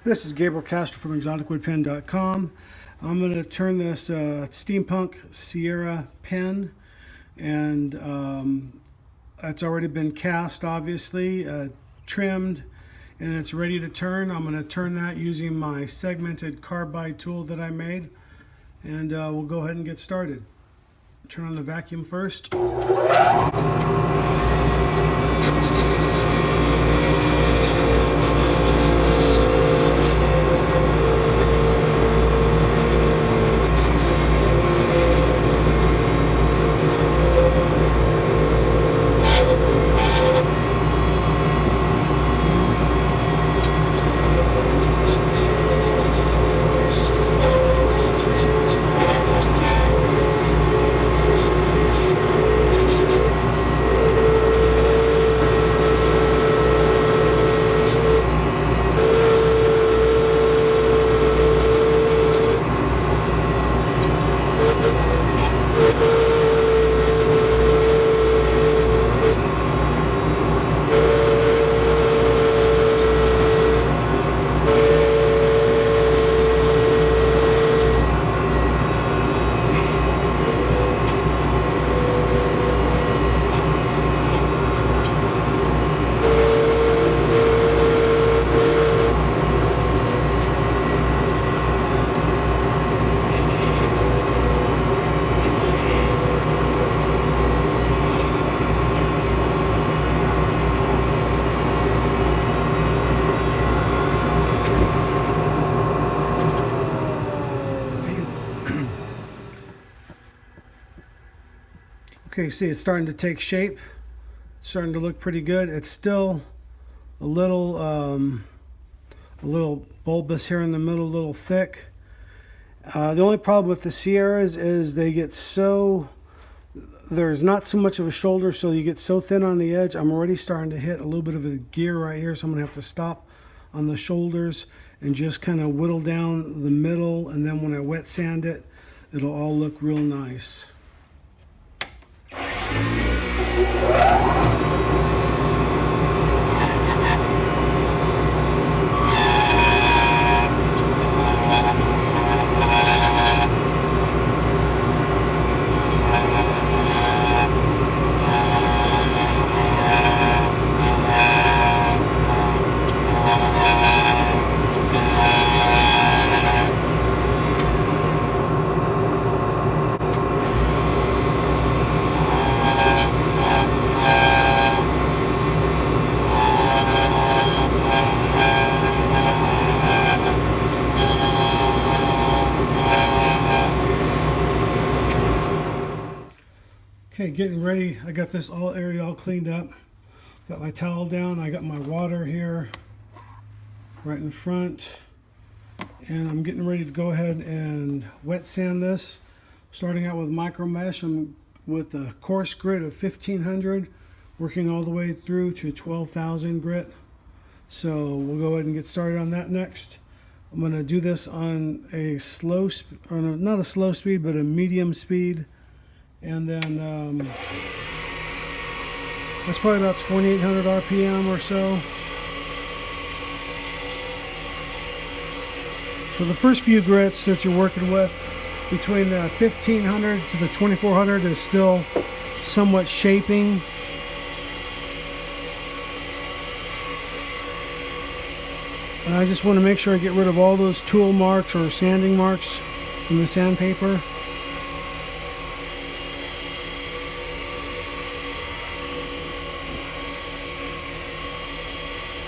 This is Gabriel Castro from exoticwoodpen.com. I'm going to turn this Steampunk Sierra pen, and it's already been cast, obviously, trimmed, and it's ready to turn. I'm going to turn that using my segmented carbide tool that I made, and we'll go ahead and get started. Turn on the vacuum first. Okay, see, it's starting to take shape. It's starting to look pretty good. It's still a little bulbous here in the middle, a little thick. The only problem with the Sierras is they get so, there's not so much of a shoulder, so you get so thin on the edge. I'm already starting to hit a little bit of a gear right here, so I'm gonna have to stop on the shoulders and just kind of whittle down the middle, and then when I wet sand it, it'll all look real nice. Okay, getting ready. I got this area all cleaned up. Got my towel down. I got my water here right in front. And I'm getting ready to go ahead and wet sand this. Starting out with micro mesh. I'm with a coarse grit of 1500, working all the way through to 12,000 grit. So we'll go ahead and get started on that next. I'm going to do this on a slow, or not a slow speed, but a medium speed. And then that's probably about 2800 RPM or so. So the first few grits that you're working with, between the 1500 to the 2400, is still somewhat shaping. And I just want to make sure I get rid of all those tool marks or sanding marks from the sandpaper.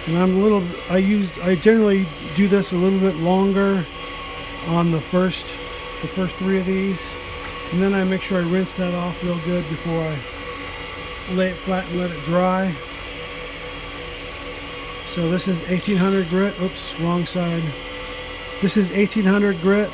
And I generally do this a little bit longer on the first three of these, and then I make sure I rinse that off real good before I lay it flat and let it dry. So this is 1800 grit. Oops, wrong side. This is 1800 grit.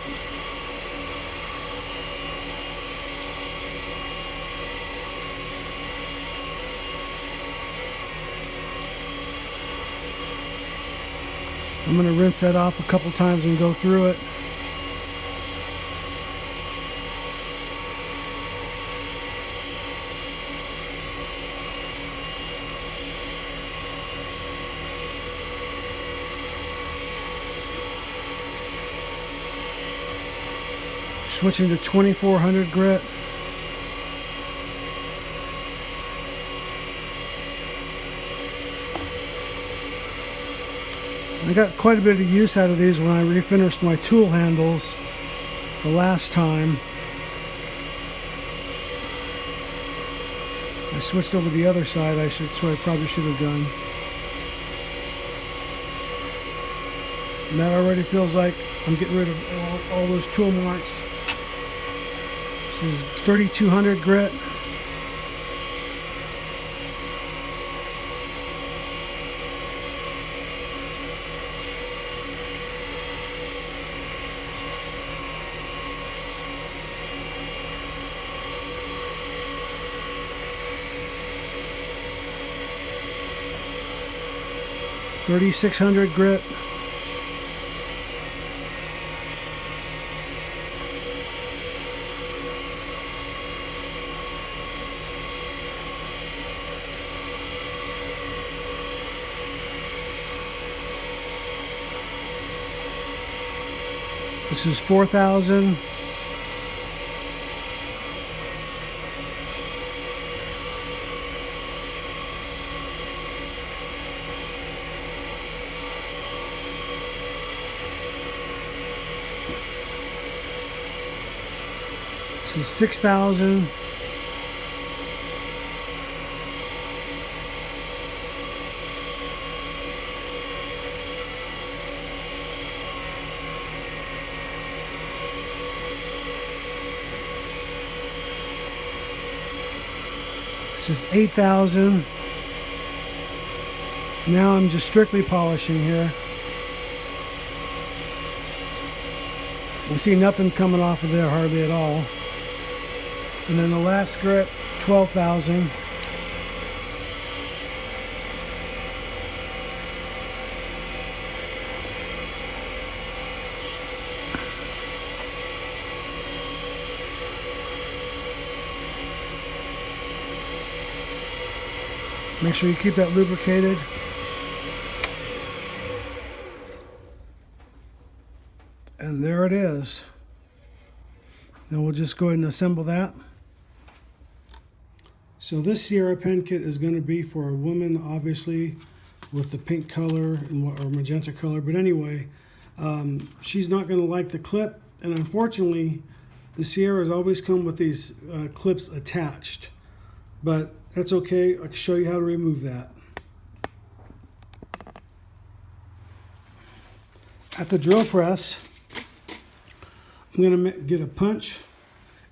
I'm going to rinse that off a couple times and go through it. Switching to 2400 grit. I got quite a bit of use out of these when I refinished my tool handles the last time. I switched over to the other side, so I probably should have done. And that already feels like I'm getting rid of all those tool marks. This is 3200 grit. $3,600 grit. This is 4,000. This is 6,000. This is 8,000. Now I'm just strictly polishing here. You see nothing coming off of there hardly at all. And then the last grit, 12,000. Make sure you keep that lubricated. And there it is. Now we'll just go ahead and assemble that. So this Sierra pen kit is going to be for a woman, obviously, with the pink color or magenta color. But anyway, she's not going to like the clip. And unfortunately, the Sierras always come with these clips attached. But that's okay. I can show you how to remove that. At the drill press, I'm going to get a punch.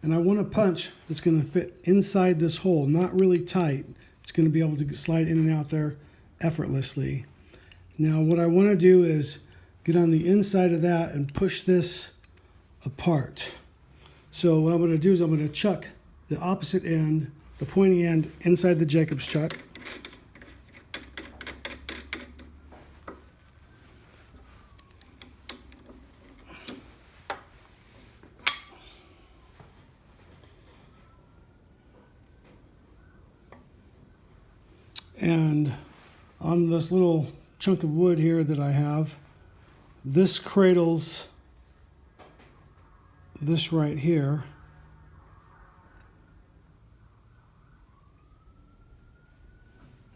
And I want a punch that's going to fit inside this hole, not really tight. It's going to be able to slide in and out there effortlessly. Now what I want to do is get on the inside of that and push this apart. So what I'm going to do is I'm going to chuck the opposite end, the pointy end, inside the Jacob's chuck. And on this little chunk of wood here that I have, this cradles this right here.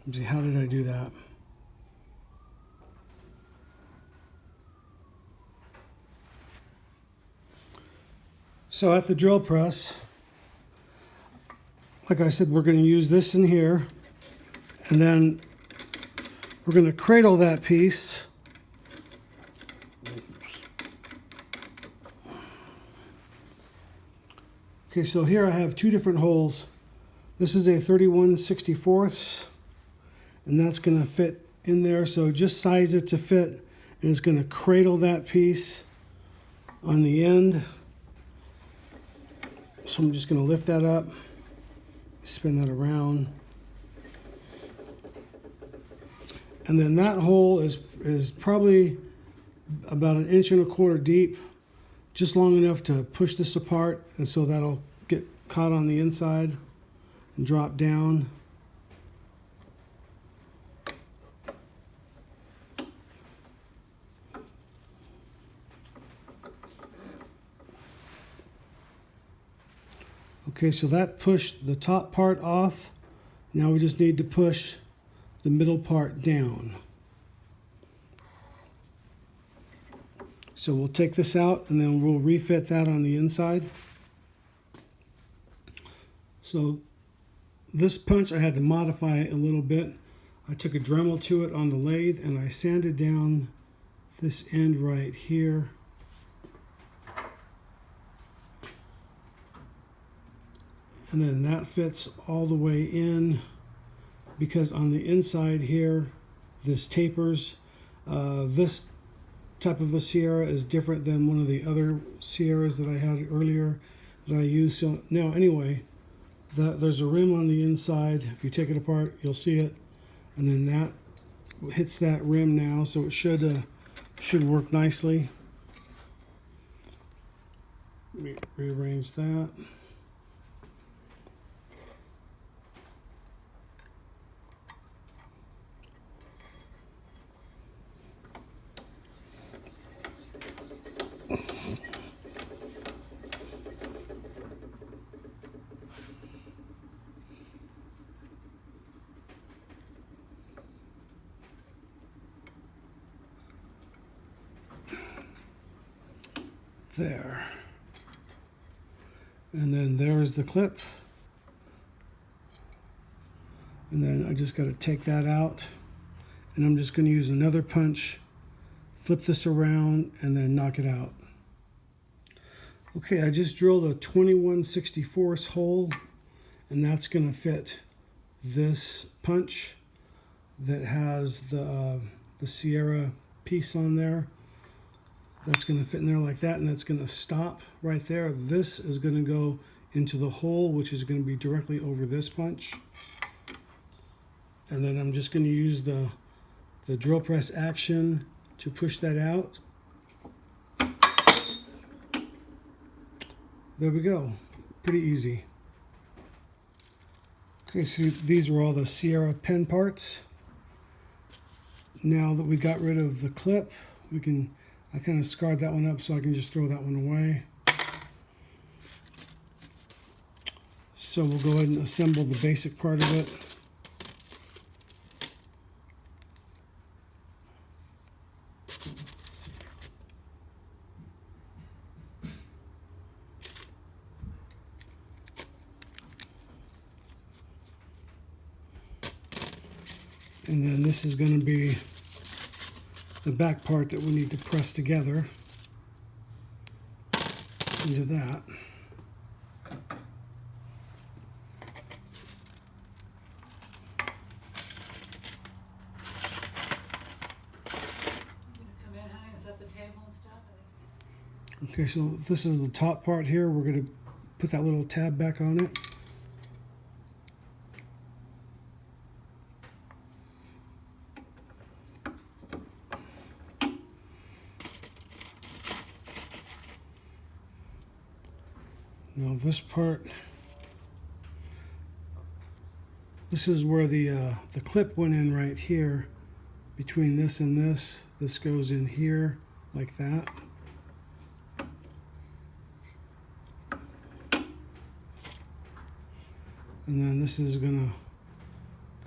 Let's see, how did I do that? So at the drill press, like I said, we're going to use this in here. And then we're going to cradle that piece. Okay, so here I have two different holes. This is a 31/64, and that's going to fit in there. So just size it to fit, and it's going to cradle that piece on the end. So I'm just going to lift that up, spin that around. And then that hole is probably about 1.25 inches deep, just long enough to push this apart, and so that'll get caught on the inside and drop down. Okay, so that pushed the top part off. Now we just need to push the middle part down. So we'll take this out and then we'll refit that on the inside. So this punch I had to modify it a little bit. I took a Dremel to it on the lathe and I sanded down this end right here. And then that fits all the way in, because on the inside here this tapers. This type of a Sierra is different than one of the other Sierras that I had earlier that I used. So now anyway, there's a rim on the inside. If you take it apart, you'll see it, and then that hits that rim now, so it should work nicely. Let me rearrange that. There. And then there's the clip. And then I just got to take that out. And I'm just going to use another punch, flip this around, and then knock it out. Okay, I just drilled a 21/64 hole, and that's going to fit this punch that has the Sierra piece on there. That's going to fit in there like that, and that's going to stop right there. This is going to go into the hole, which is going to be directly over this punch. And then I'm just going to use the drill press action to push that out. There we go. Pretty easy. Okay, so these are all the Sierra pen parts. Now that we got rid of the clip, I kind of scarred that one up, so I can just throw that one away. So we'll go ahead and assemble the basic part of it. And then this is going to be the back part that we need to press together into that. Okay, so this is the top part here. We're going to put that little tab back on it. Now this part, this is where the clip went in right here. Between this and this goes in here like that. And then this is gonna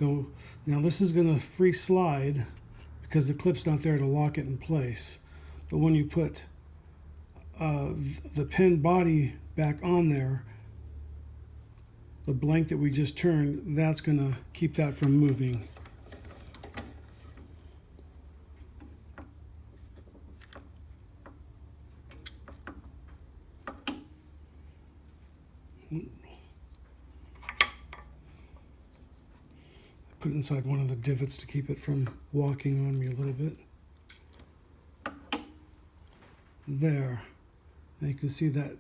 go, now this is gonna free slide because the clip's not there to lock it in place. But when you put the pen body back on there, the blank that we just turned, that's gonna keep that from moving. Put it inside one of the divots to keep it from walking on me a little bit. There. Now you can see that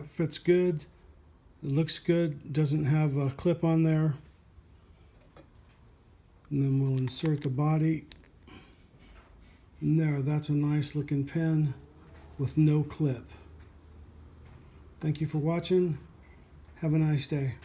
fits good. It looks good. Doesn't have a clip on there. And then we'll insert the body. And there, that's a nice looking pen with no clip. Thank you for watching. Have a nice day.